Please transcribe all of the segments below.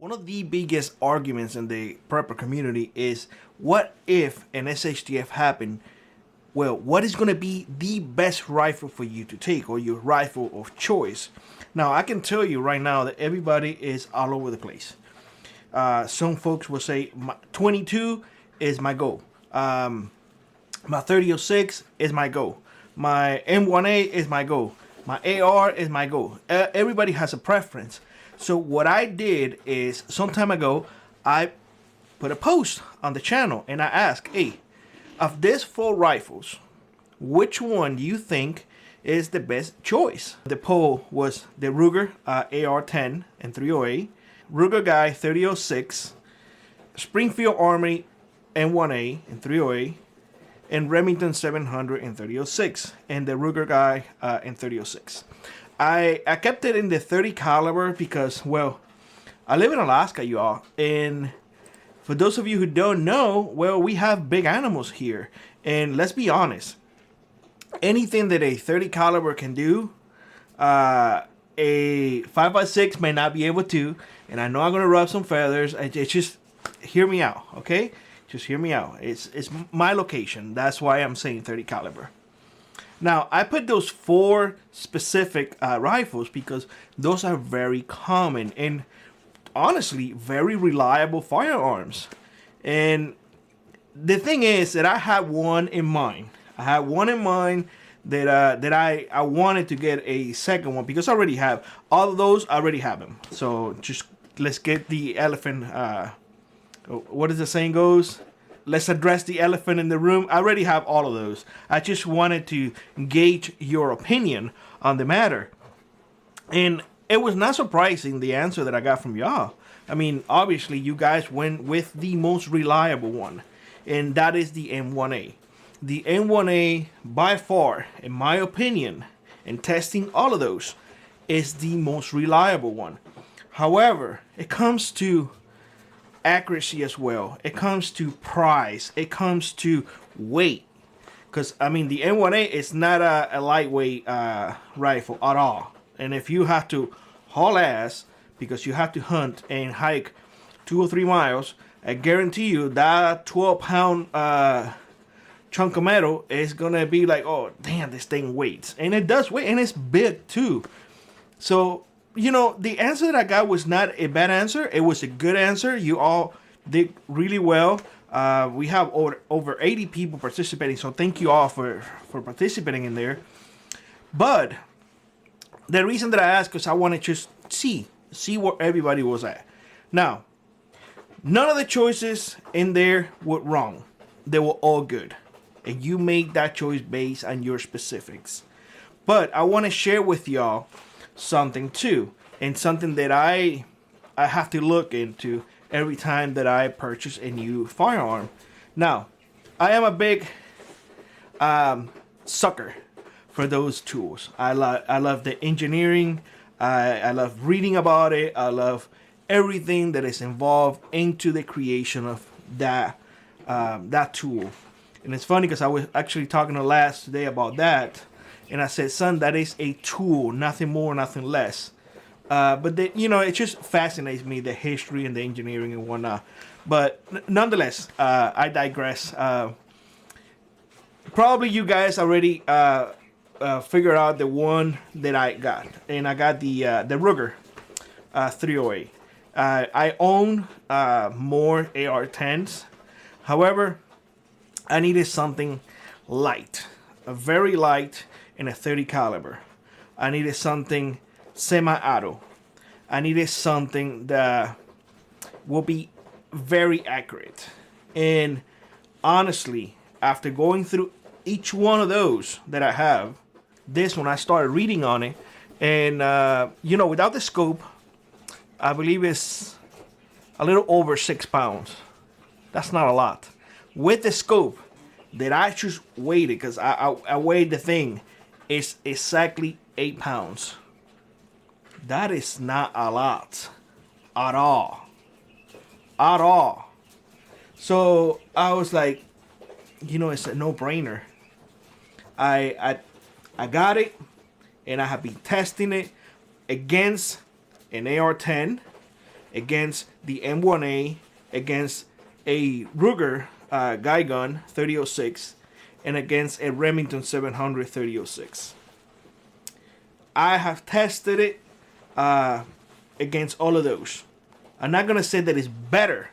One of the biggest arguments in the prepper community is, what if an SHTF happened? Well, what is going to be the best rifle for you to take, or your rifle of choice? Now, I can tell you right now that everybody is all over the place. Some folks will say 22 is my goal. My 3006 is my goal. My M1A is my goal. My AR is my goal. Everybody has a preference. So what I did is, some time ago, I put a post on the channel and I asked, hey, of these 4 rifles, which one do you think is the best choice? The poll was the Ruger AR-10 and 308, Ruger Guy 3006, Springfield Armory M1A and 308, and Remington 700 and 3006, and the Ruger Guy and 3006. I kept it in the 30 caliber because, well, I live in Alaska, y'all, and for those of you who don't know, well, we have big animals here, and let's be honest, anything that a 30 caliber can do, a 5.56 may not be able to. And I know I'm gonna rub some feathers. It's just, hear me out, okay? Just hear me out. It's my location. That's why I'm saying 30 caliber. Now, I put those 4 specific rifles because those are very common and honestly very reliable firearms. And the thing is that I had one in mind. I had one in mind that I wanted to get a second one because I already have all of those. I already have them. So just let's get the elephant. What does the saying goes? Let's address the elephant in the room. I already have all of those. I just wanted to gauge your opinion on the matter. And it was not surprising, the answer that I got from y'all. I mean, obviously, you guys went with the most reliable one, and that is the M1A. The M1A, by far, in my opinion, and testing all of those, is the most reliable one. However, it comes to accuracy as well. It comes to price. It comes to weight. Because, I mean, the M1A is not a lightweight rifle at all. And if you have to haul ass, because you have to hunt and hike 2 or 3 miles, I guarantee you that 12-pound chunk of metal is going to be like, oh, damn, this thing weighs. And it does weigh, and it's big too. So, you know, the answer that I got was not a bad answer. It was a good answer. You all did really well. We have over 80 people participating, so thank you all for participating in there. But the reason that I asked, because I want to just see where everybody was at. Now, none of the choices in there were wrong. They were all good. And you made that choice based on your specifics. But I want to share with y'all something too, and something that I have to look into every time that I purchase a new firearm. Now, I am a big sucker for those tools. I love the engineering. I love reading about it. I love everything that is involved into the creation of that tool. And it's funny because I was actually talking to Laz today about that. And I said, son, that is a tool, nothing more, nothing less. But you know, it just fascinates me, the history and the engineering and whatnot. But nonetheless, I digress. Probably you guys already figured out the one that I got, and I got the Ruger 308. I own more AR-10s. However, I needed something light, a very light, in a 30 caliber. I needed something semi-auto. I needed something that will be very accurate. And honestly, after going through each one of those that I have, this one I started reading on it, and you know, without the scope, I believe it's a little over 6 pounds. That's not a lot. With the scope that I just weighed it, because I weighed the thing, it's exactly 8 pounds. That is not a lot at all. At all. So I was like, you know, it's a no-brainer. I got it, and I have been testing it against an AR-10 against the M1A, against a Ruger Guy Gun 3006, and against a Remington 700 3006. I have tested it against all of those. I'm not going to say that it's better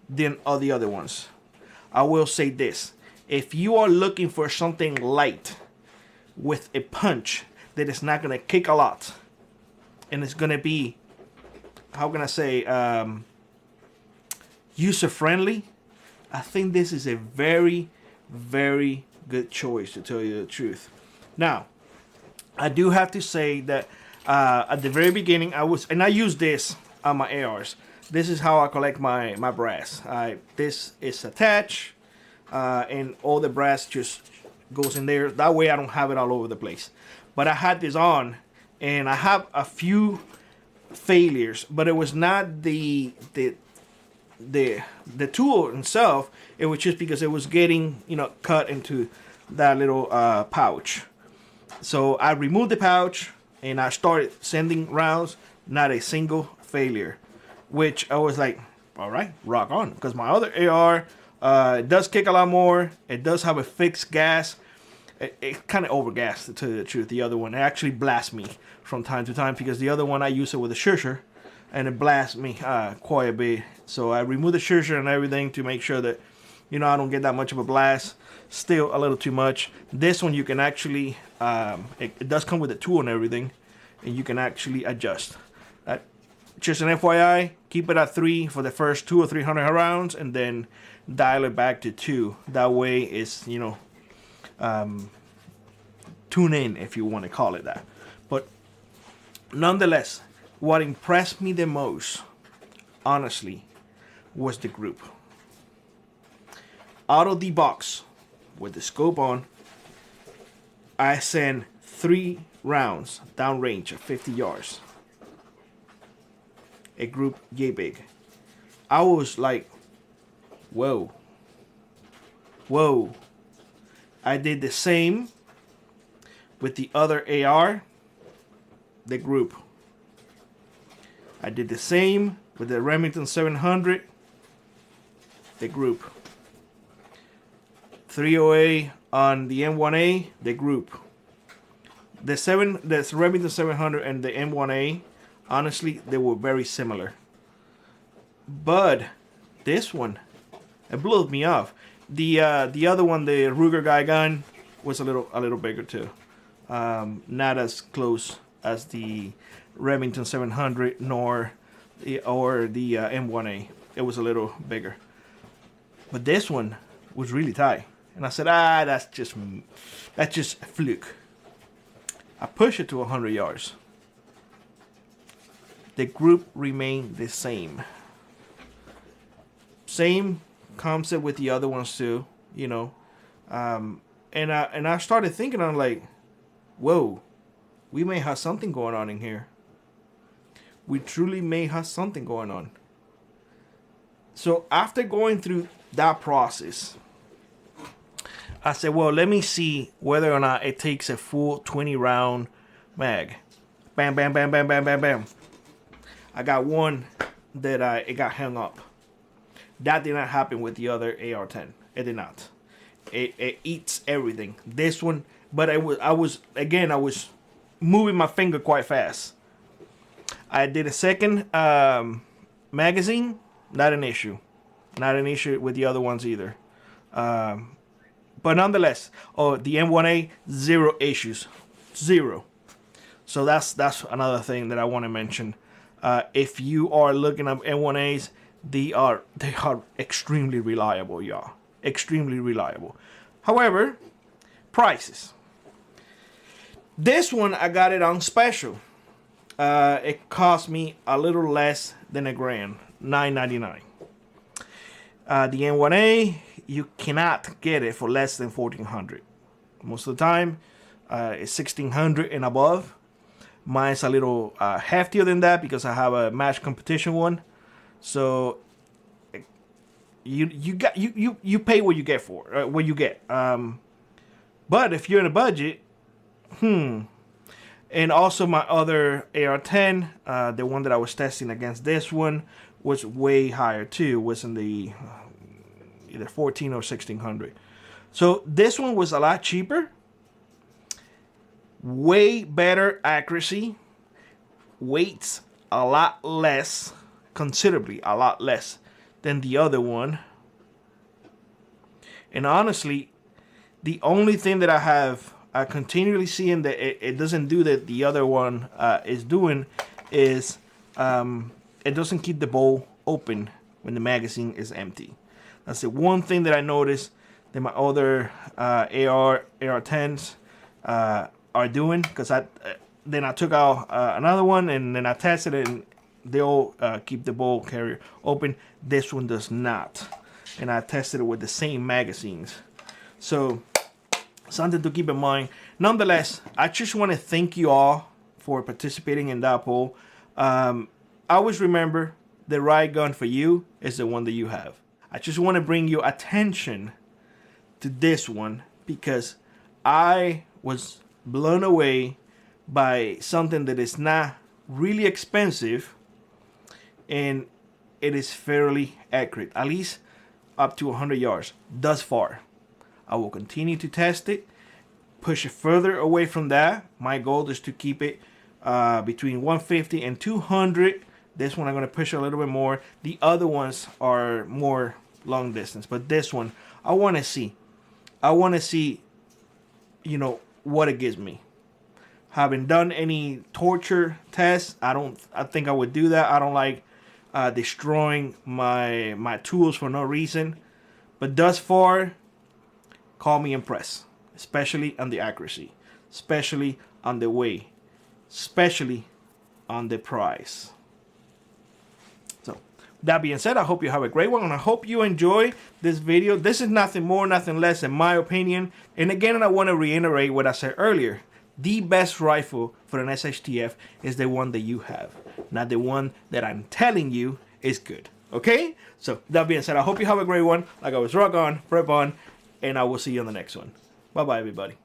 than all the other ones. I will say this. If you are looking for something light with a punch that is not going to kick a lot, and it's going to be, how can I say, user-friendly, I think this is a very, very good choice, to tell you the truth. Now, I do have to say that at the very beginning, I use this on my ARs. This is how I collect my brass. This is attached, and all the brass just goes in there. That way I don't have it all over the place. But I had this on, and I have a few failures, but it was not the tool itself. It was just because it was getting, cut into that little pouch. So I removed the pouch, and I started sending rounds. Not a single failure, which I was like, all right, rock on. Because my other AR, it does kick a lot more. It does have a fixed gas. It kind of overgassed, to tell you the truth. The other one, it actually blasts me from time to time, because the other one I use it with a Schurscher, and it blasts me quite a bit. So I removed the Schurscher and everything to make sure that, I don't get that much of a blast. Still a little too much. This one you can actually, it does come with a tool and everything, and you can actually adjust. Just an FYI, keep it at 3 for the first 200 or 300 rounds, and then dial it back to 2. That way it's, tune in, if you want to call it that. But nonetheless, what impressed me the most, honestly, was the group. Out of the box, with the scope on, I sent 3 rounds downrange of 50 yards. A group yay big. I was like, whoa. I did the same with the other AR, the group. I did the same with the Remington 700, the group. 308 on the M1A, the group. The Remington 700 and the M1A, honestly, they were very similar. But this one, it blew me off. The other one, the Ruger Guy Gun, was a little bigger too. Not as close as the Remington 700 or the M1A. It was a little bigger. But this one was really tight. And I said, that's just a fluke. I pushed it to 100 yards. The group remained the same. Same concept with the other ones too, and I started thinking, I'm like, whoa, we may have something going on in here. We truly may have something going on. So after going through that process, I said, well, let me see whether or not it takes a full 20 round mag. Bam, bam, bam, bam, bam, bam, bam. I got one that it got hung up. That did not happen with the other AR-10. It did not. It eats everything. This one, but I was moving my finger quite fast. I did a second magazine. Not an issue. Not an issue with the other ones either. But nonetheless, the M1A, 0 issues. 0. So that's another thing that I want to mention. If you are looking at M1As, they are extremely reliable, y'all. Extremely reliable. However, prices. This one, I got it on special. It cost me a little less than $1,000, $9.99. The N1A, you cannot get it for less than $1,400. Most of the time, it's $1,600 and above. Mine's a little heftier than that because I have a match competition one. So you pay what you get for what you get. But if you're in a budget, And also my other AR-10, the one that I was testing against this one, was way higher too. It was in the either 14 or 1600. So this one was a lot cheaper, way better accuracy, weights a lot less, considerably a lot less than the other one. And honestly, the only thing that I continually seeing that it doesn't do that the other one is doing is it doesn't keep the bowl open when the magazine is empty. That's the one thing that I noticed that my other AR-10s are doing, because then I took out another one and then I tested it and they all keep the bowl carrier open. This one does not. And I tested it with the same magazines. So something to keep in mind. Nonetheless, I just want to thank you all for participating in that poll. Always remember, the right gun for you is the one that you have. I just want to bring your attention to this one because I was blown away by something that is not really expensive and it is fairly accurate, at least up to 100 yards thus far. I will continue to test it, push it further away from that. My goal is to keep it between 150 and 200. This one I'm going to push a little bit more. The other ones are more long distance, but this one I want to see. I want to see, you know, what it gives me. Haven't done any torture tests. I think I would do that. I don't like destroying my tools for no reason. But thus far, call me impressed, especially on the accuracy, especially on the weight, especially on the price. So that being said, I hope you have a great one, and I hope you enjoy this video. This is nothing more, nothing less, in my opinion. And again, I want to reiterate what I said earlier. The best rifle for an SHTF is the one that you have, not the one that I'm telling you is good. Okay? So that being said, I hope you have a great one. Like always, rock on, prep on, and I will see you on the next one. Bye-bye, everybody.